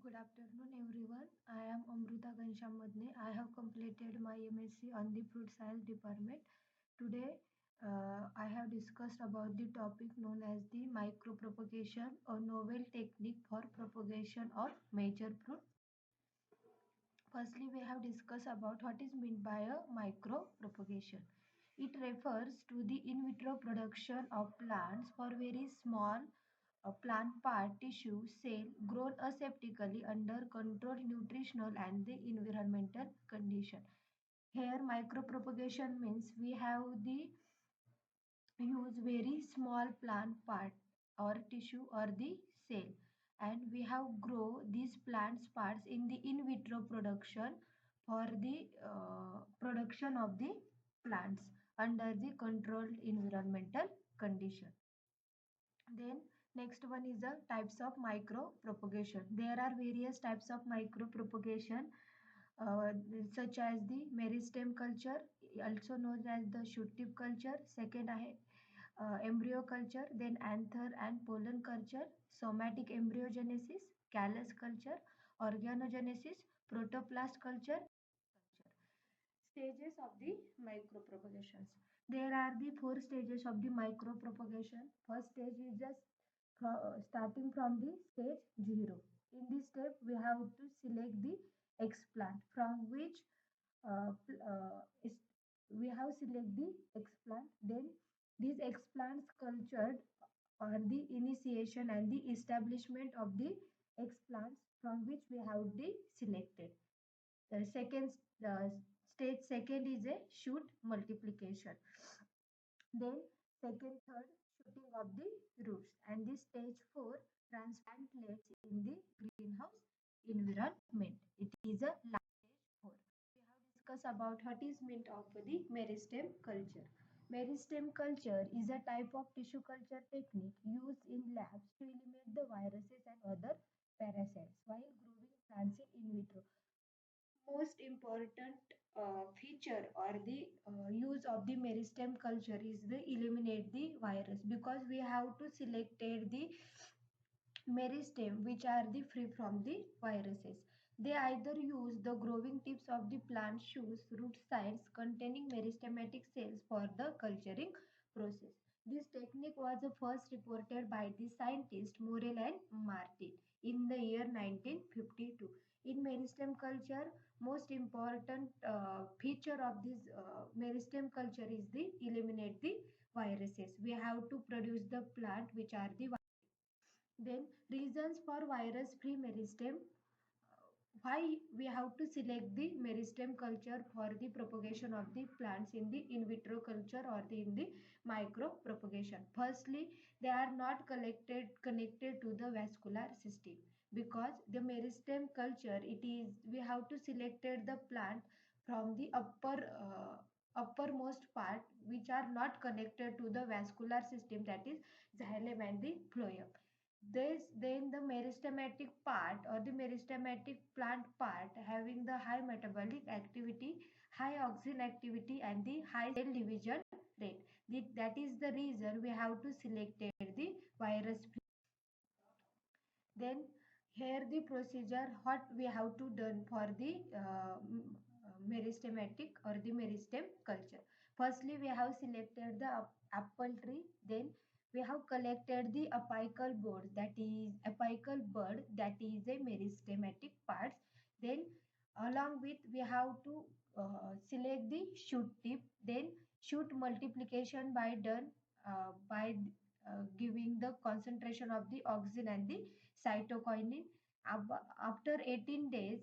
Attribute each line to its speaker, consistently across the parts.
Speaker 1: Good afternoon, everyone. I am Amruta Madane. I have completed my MSc on the Fruit Science Department. Today, I have discussed about the topic known as the micropropagation, a novel technique for propagation of major fruit. Firstly, we have discussed about what is meant by a micropropagation. It refers to the in vitro production of plants for very small plant part, tissue, cell grown aseptically under controlled nutritional and the environmental condition. Here, micropropagation means we have the use very small plant part or tissue or the cell, and we have grow these plants parts in the in vitro production for the production of the plants under the controlled environmental condition. Then next one is the types of micro propagation. There are various types of micro propagation, uh, such as the meristem culture, also known as the shoot tip culture. Second embryo culture, then anther and pollen culture, somatic embryogenesis, callus culture, organogenesis, protoplast culture. Stages of the micropropagations. There are the four stages of the micropropagation. First stage is just starting from the stage 0. In this step, we have to select the explant from which uh, is, we have select the explant. Then these explants cultured are the initiation and the establishment of the explants from which we have the selected. The second stage second is a shoot multiplication. Then second, third shooting of the roots, and this stage 4 transplants in the greenhouse environment. It is a last stage 4. We have discussed about what is meant of the meristem culture. Meristem culture is a type of tissue culture technique used in labs to eliminate the viruses and other parasites while growing plants in vitro. Most important feature or the use of the meristem culture is the eliminate the virus, because we have to selected the meristem which are the free from the viruses. They either use the growing tips of the plant shoots, root sides containing meristematic cells for the culturing process. This technique was first reported by the scientist Morel and Martin in the year 1952. In meristem culture, most important feature of this meristem culture is the eliminate the viruses. We have to produce the plant which are the. Then reasons for virus-free meristem. Why we have to select the meristem culture for the propagation of the plants in the in vitro culture or in the micro propagation. Firstly, they are not connected to the vascular system, because the meristem culture, it is we have to selected the plant from the uppermost part which are not connected to the vascular system, that is xylem and the phloem. This then the meristematic part or the meristematic plant part having the high metabolic activity, high oxygen activity and the high cell division rate. That is the reason we have to select the virus. Then here the procedure what we have to done for the meristematic or the meristem culture. Firstly, we have selected the apple tree. Then we have collected the apical board, that is apical bud, that is a meristematic parts. Then along with we have to select the shoot tip. Then shoot multiplication by done by giving the concentration of the oxygen and the cytokinin. After 18 days,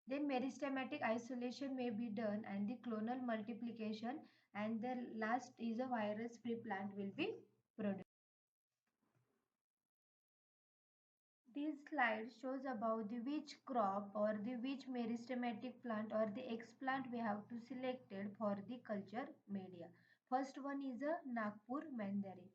Speaker 1: then meristematic isolation may be done and the clonal multiplication, and the last is a virus free plant will be produced. This slide shows about the which crop or the which meristematic plant or the explant we have to selected for the culture media. First one is a Nagpur mandarin.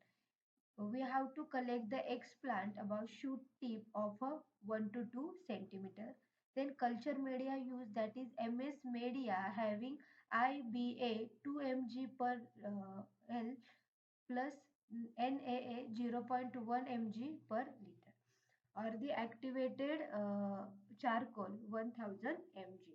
Speaker 1: We have to collect the explant about shoot tip of a 1 to 2 centimeter. Then culture media used, that is MS media having IBA 2 mg per L plus NAA 0.1 mg per liter. or the activated charcoal 1000 mg.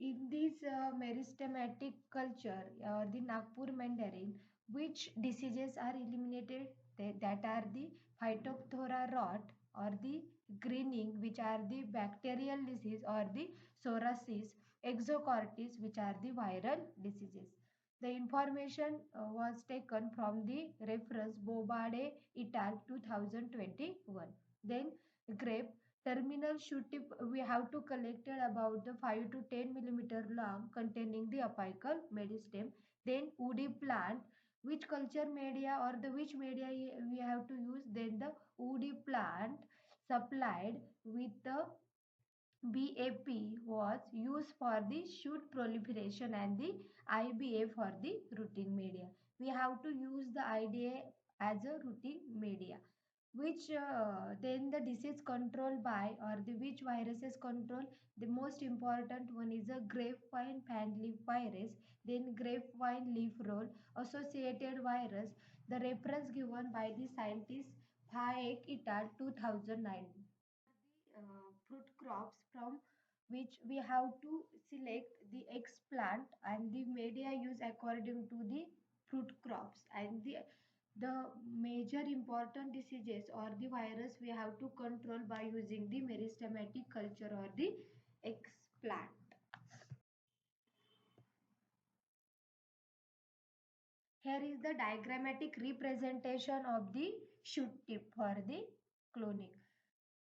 Speaker 1: In this meristematic culture or the Nagpur Mandarin, which diseases are eliminated? That are the Phytophthora rot or the greening, which are the bacterial disease, or the psoriasis, exocortis, which are the viral diseases. The information was taken from the reference Bobade et al. 2021. Then grape terminal shoot tip, we have to collected about the 5 to 10 millimeter long containing the apical meristem. Then woody plant, which culture media or the which media we have to use? Then the woody plant supplied with the BAP was used for the shoot proliferation and the IBA for the routine media. We have to use the IDA as a routine media. Which then the disease control by or the which viruses control? The most important one is a grapevine fan leaf virus, then grapevine leaf roll associated virus. The reference given by the scientist Hayek et al. 2009. Fruit crops from which we have to select the explant and the media use according to the fruit crops, and the major important diseases or the virus we have to control by using the meristematic culture or the explant. Here is the diagrammatic representation of the shoot tip for the cloning.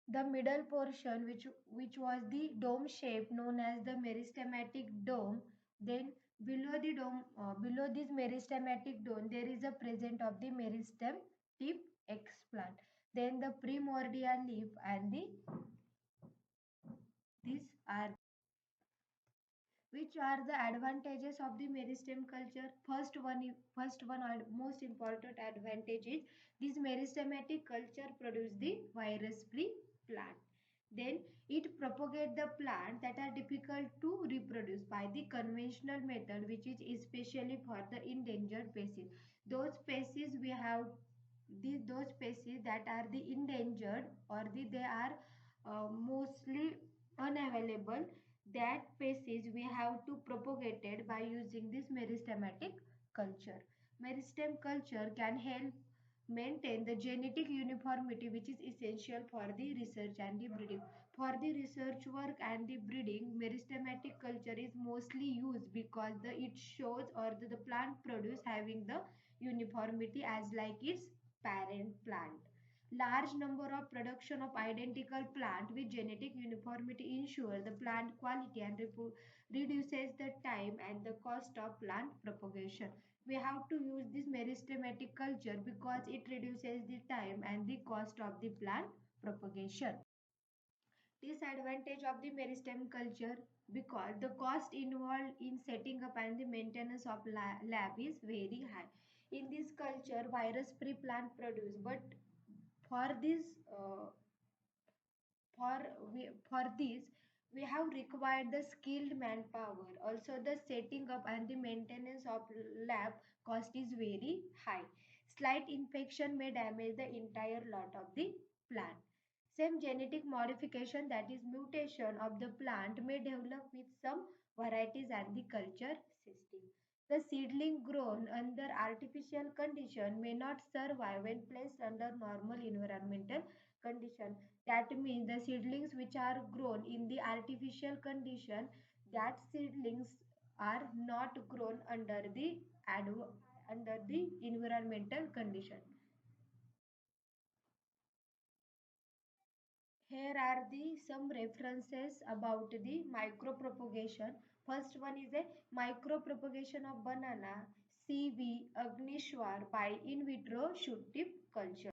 Speaker 1: The middle portion, which was the dome shape known as the meristematic dome, then below the dome, below this meristematic dome, there is a present of the meristem tip explant. Then the primordial leaf and the these are which are the advantages of the meristem culture. First one and most important advantage is this meristematic culture produce the virus free plant. Then it propagate the plant that are difficult to reproduce by the conventional method, which is especially for the endangered species. Those species we have, those species that are the endangered or they are mostly unavailable, that species we have to propagate it by using this meristematic culture. Meristem culture can help maintain the genetic uniformity, which is essential for the research and the breeding. For the research work and the breeding, meristematic culture is mostly used because it shows or the plant produce having the uniformity as like its parent plant. Large number of production of identical plant with genetic uniformity ensure the plant quality and reduces the time and the cost of plant propagation. We have to use this meristematic culture because it reduces the time and the cost of the plant propagation. Disadvantage of the meristem culture, because the cost involved in setting up and the maintenance of lab is very high. In this culture, virus free plant produce, but for this for this we have required the skilled manpower. Also the setting up and the maintenance of lab cost is very high. Slight infection may damage the entire lot of the plant. Same genetic modification, that is mutation of the plant, may develop with some varieties and the culture system. The seedling grown under artificial condition may not survive when placed under normal environmental condition. That means the seedlings which are grown in the artificial condition, that seedlings are not grown under the under the environmental condition. Here are the some references about the micropropagation. First one is a micropropagation of banana, CV Agnishwar by in vitro shoot tip culture.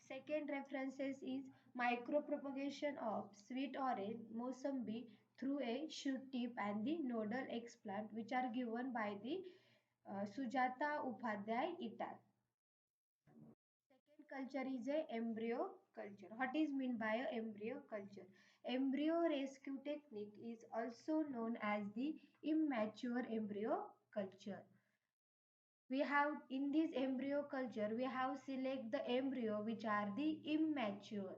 Speaker 1: Second references is micropropagation of sweet orange, Mosambik through a shoot tip and the nodal explant, which are given by the Sujata Upadhyay et al. Second culture is a embryo culture. What is meant by a embryo culture? Embryo rescue technique is also known as the immature embryo culture. We have in this embryo culture, we have select the embryo which are the immature,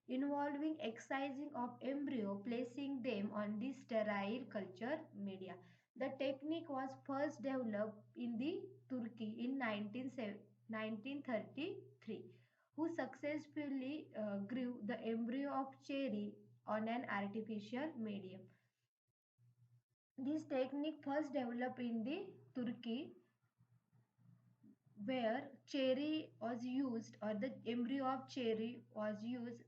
Speaker 1: involving excising of embryo, placing them on the sterile culture media. The technique was first developed in the Turkey in 1933, who successfully grew the embryo of cherry on an artificial medium. This technique first developed in the Turkey, where cherry was used, or the embryo of cherry was used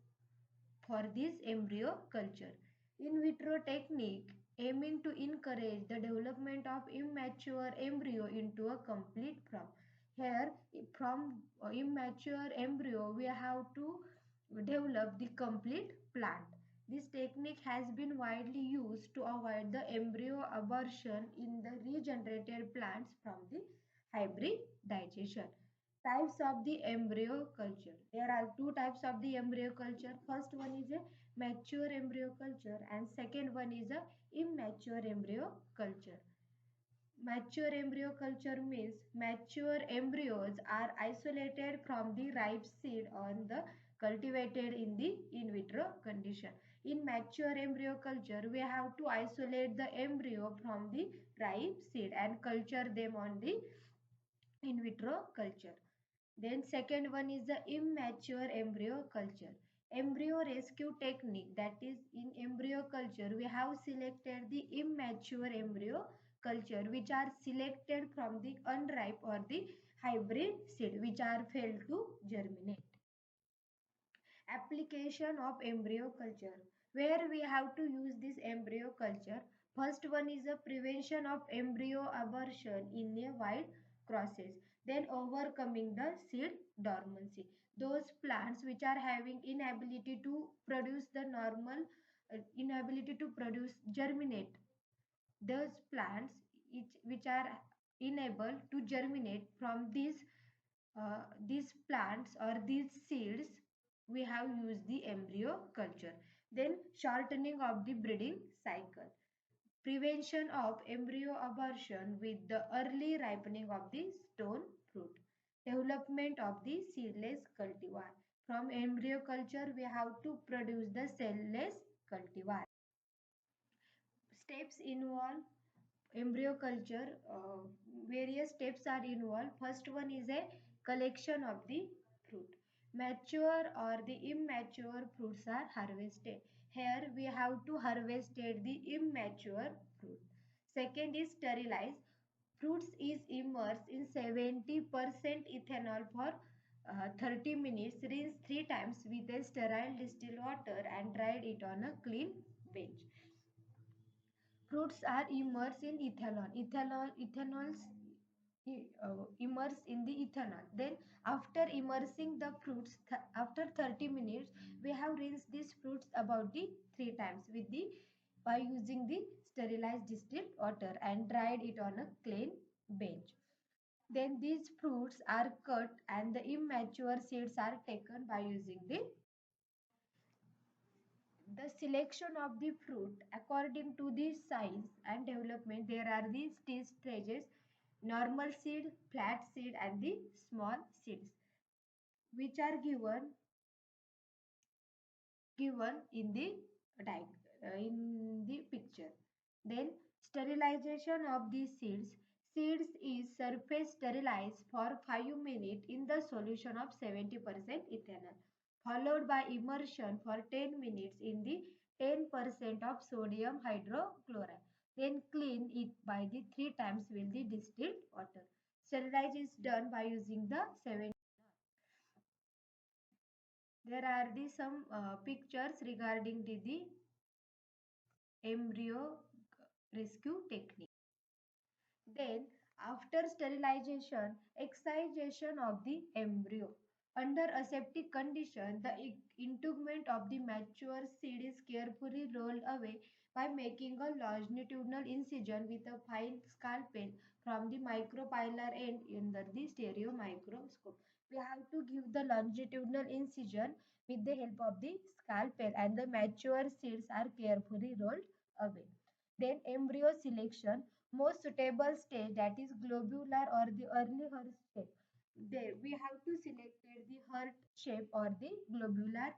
Speaker 1: for this embryo culture. In vitro technique aiming to encourage the development of immature embryo into a complete form. Here, from immature embryo, we have to develop the complete plant. This technique has been widely used to avoid the embryo abortion in the regenerated plants from the hybridization. Types of the embryo culture. There are two types of the embryo culture. First one is a mature embryo culture and second one is a immature embryo culture. Mature embryo culture means mature embryos are isolated from the ripe seed on the cultivated in the in vitro condition. In mature embryo culture, we have to isolate the embryo from the ripe seed and culture them on the in vitro culture. Then second one is the immature embryo culture. Embryo rescue technique, that is in embryo culture we have selected the immature embryo culture which are selected from the unripe or the hybrid seed which are failed to germinate. Application of embryo culture, where we have to use this embryo culture. First one is the prevention of embryo abortion in a wide crosses, then overcoming the seed dormancy. Those plants which are having inability to produce the normal inability to produce germinate, those plants which are unable to germinate from these plants or these seeds, we have used the embryo culture. Then shortening of the breeding cycle, prevention of embryo abortion with the early ripening of the stone fruit, development of the seedless cultivar. From embryo culture we have to produce the cell-less cultivar. Steps involve embryo culture. Various steps are involved. First one is a collection of the fruit. Mature or the immature fruits are harvested. Here we have to harvest the immature fruit. Second is sterilize. Fruits is immersed in 70% ethanol for 30 minutes. Rinse 3 times with a sterile distilled water and dried it on a clean bench. Fruits are immersed in ethanol. Ethanols immersed in the ethanol. Then after immersing the fruits, after 30 minutes, we have rinsed these fruits about the 3 times with the by using the sterilized distilled water and dried it on a clean bench. Then these fruits are cut and the immature seeds are taken by using the selection of the fruit according to the size and development. There are these T stages: normal seed, flat seed and the small seeds, which are given in the in the picture. Then sterilization of the seeds. Seeds is surface sterilized for 5 minutes in the solution of 70% ethanol, followed by immersion for 10 minutes in the 10% of sodium hydrochloride. Then clean it by the 3 times with the distilled water. Sterilization is done by using the 7. There are some pictures regarding the embryo rescue technique. Then, after sterilization, excision of the embryo. Under aseptic condition, the integument of the mature seed is carefully rolled away by making a longitudinal incision with a fine scalpel from the micropylar end under the stereo microscope. We have to give the longitudinal incision with the help of the scalpel, and the mature seeds are carefully rolled away. Then embryo selection. most suitable stage, that is globular or the early heart shape. There we have to select the heart shape or the globular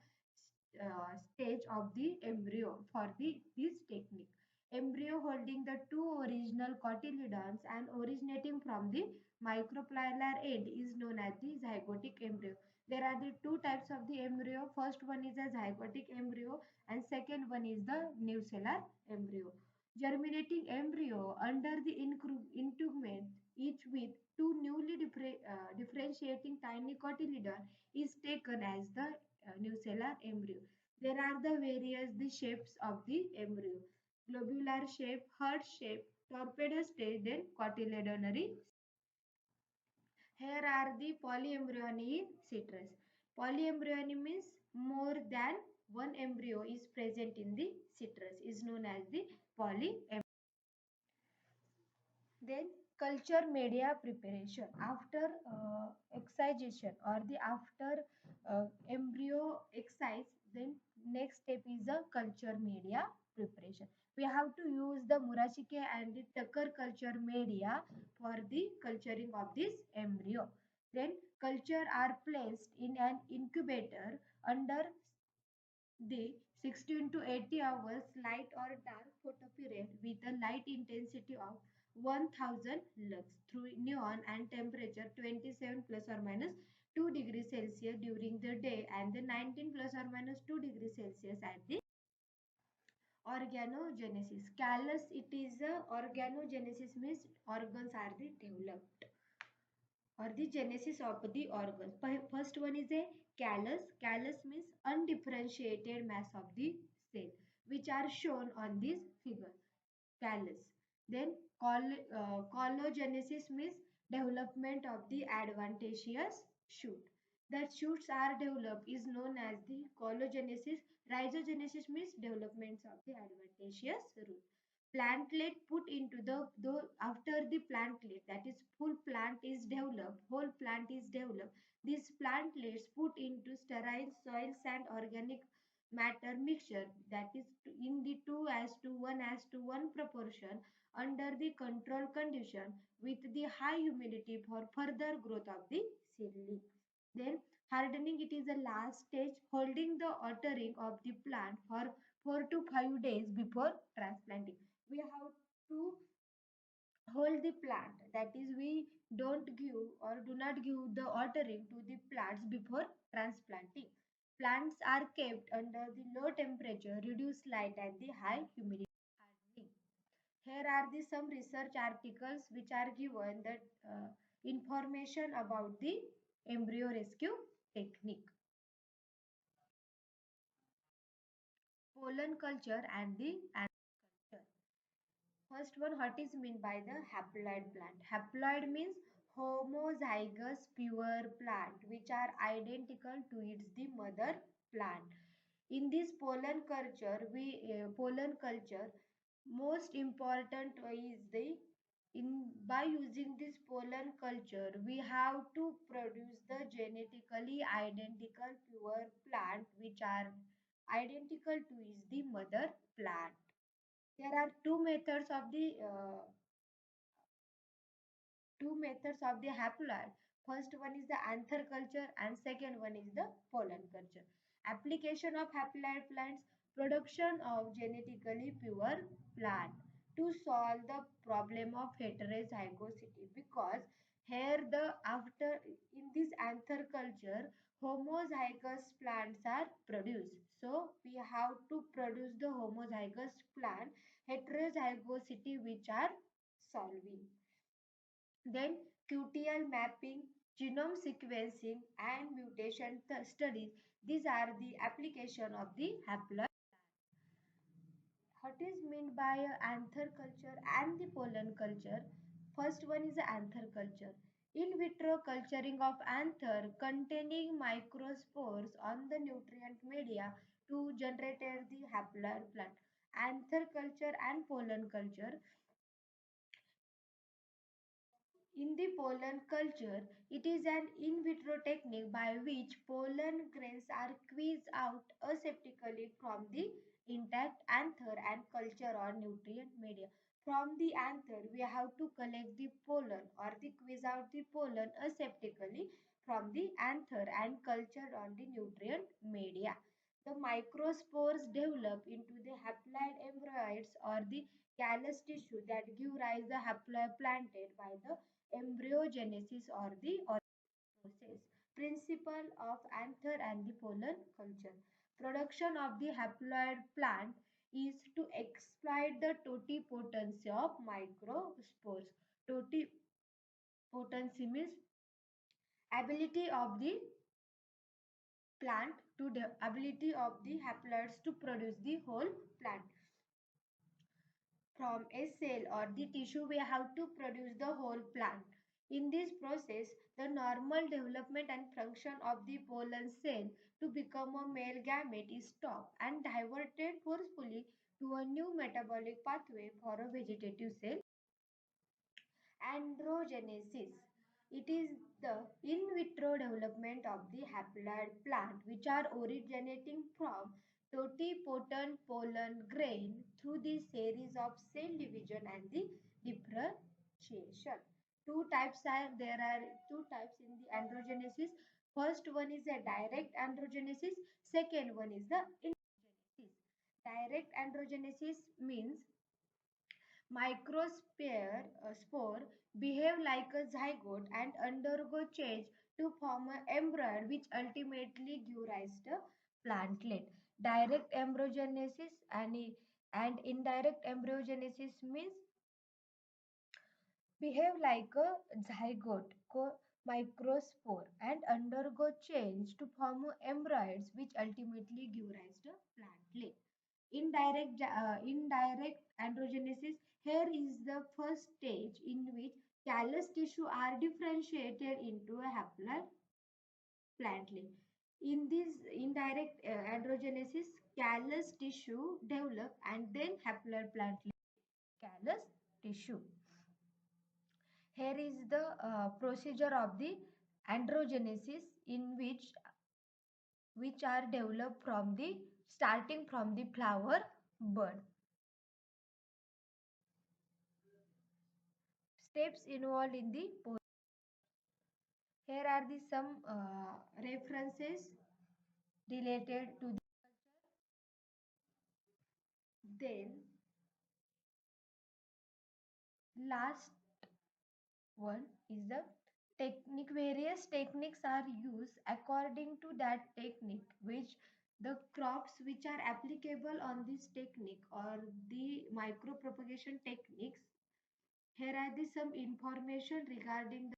Speaker 1: stage of the embryo for this technique. Embryo holding the two original cotyledons and originating from the micropylar end is known as the zygotic embryo. There are the two types of the embryo. First one is a zygotic embryo and second one is the nucellar embryo. Germinating embryo under the integument, each with two newly differentiating tiny cotyledon, is taken as the nucellar embryo. There are the various the shapes of the embryo: globular shape, heart shape, torpedo stage, then cotyledonary. Here are the polyembryony in citrus. Polyembryony means more than one embryo is present in the citrus, is known as the polyembryony. Then culture media preparation after excision or the after embryo excise. Then next step is the culture media preparation. We have to use the Murashike and the Tucker culture media for the culturing of this embryo. Then culture are placed in an incubator under the 16 to 80 hours light or dark photoperiod with a light intensity of 1000 lux through neon and temperature 27 plus or minus 2 degrees Celsius during the day and the 19 plus or minus 2 degrees Celsius at the organogenesis. Callus, it is a organogenesis means organs are the developed or the genesis of the organs. First one is a callus. Callus means undifferentiated mass of the cell, which are shown on this figure. Callus. Then collagenesis means development of the adventitious shoot. That shoots are developed is known as the collagenesis. Rhizogenesis means developments of the adventitious root. Plantlet put into the after the plantlet, that is full plant is developed, whole plant is developed, these plantlets put into sterile soil sand organic matter mixture, that is in the 2 as to 1 as to 1 proportion under the control condition with the high humidity for further growth of the seedling. Then hardening, it is the last stage, holding the watering of the plant for 4 to 5 days before transplanting. We have to hold the plant, that is we don't give or do not give the watering to the plants before transplanting. Plants are kept under the low temperature, reduced light and the high humidity. Hardening. Here are the some research articles which are given that information about the embryo rescue technique. Pollen culture and the culture. First one, what is meant by the haploid plant? Haploid means homozygous pure plant which are identical to its the mother plant. In this pollen culture, most important is the in by using this pollen culture we have to produce the genetically identical pure plant which are identical to is the mother plant. There are two methods of the haploid. First one is the anther culture and second one is the pollen culture. Application of haploid plants, production of genetically pure plant to solve the problem of heterozygosity, because here the after in this anther culture homozygous plants are produced. So we have to produce the homozygous plant, heterozygosity which are solving. Then QTL mapping, genome sequencing and mutation studies. These are the application of the haploid. What is meant by anther culture and the pollen culture? First one is the anther culture. In vitro culturing of anther containing microspores on the nutrient media to generate the haploid plant. Anther culture and pollen culture. In the pollen culture, it is an in vitro technique by which pollen grains are squeezed out aseptically from the intact anther and culture or nutrient media. From the anther, we have to collect the pollen or the squeeze out the pollen aseptically from the anther and culture on the nutrient media. The microspores develop into the haploid embryos or the callus tissue that give rise the haploid planted by the embryogenesis or the process. Principle of anther and the pollen culture. Production of the haploid plant is to exploit the totipotency of microspores. Totipotency means ability of the plant to the ability of the haploids to produce the whole plant. From a cell or the tissue, we have to produce the whole plant. In this process, the normal development and function of the pollen cell to become a male gamete is stopped and diverted forcefully to a new metabolic pathway for a vegetative cell. Androgenesis. It is the in vitro development of the haploid plant which are originating from totipotent pollen grain through the series of cell division and the differentiation. There are two types in the androgenesis. First one is a direct androgenesis. Second one is the indrogenesis. Direct androgenesis means spore behave like a zygote and undergo change to form an embryo which ultimately give rise to plantlet. Direct embryogenesis and indirect embryogenesis means behave like a zygote microspore and undergo change to form embryos which ultimately give rise to plantlet. Indirect androgenesis here is the first stage in which callus tissue are differentiated into a haploid plantlet. In this indirect androgenesis, callus tissue develop and then haploid plantlet callus tissue. Here is the procedure of the androgenesis in which are developed from the starting from the flower bud. Steps involved in the here are the some references related to the then last one is the technique. Various techniques are used according to that technique which the crops which are applicable on this technique or the micro propagation techniques. Here are the some information regarding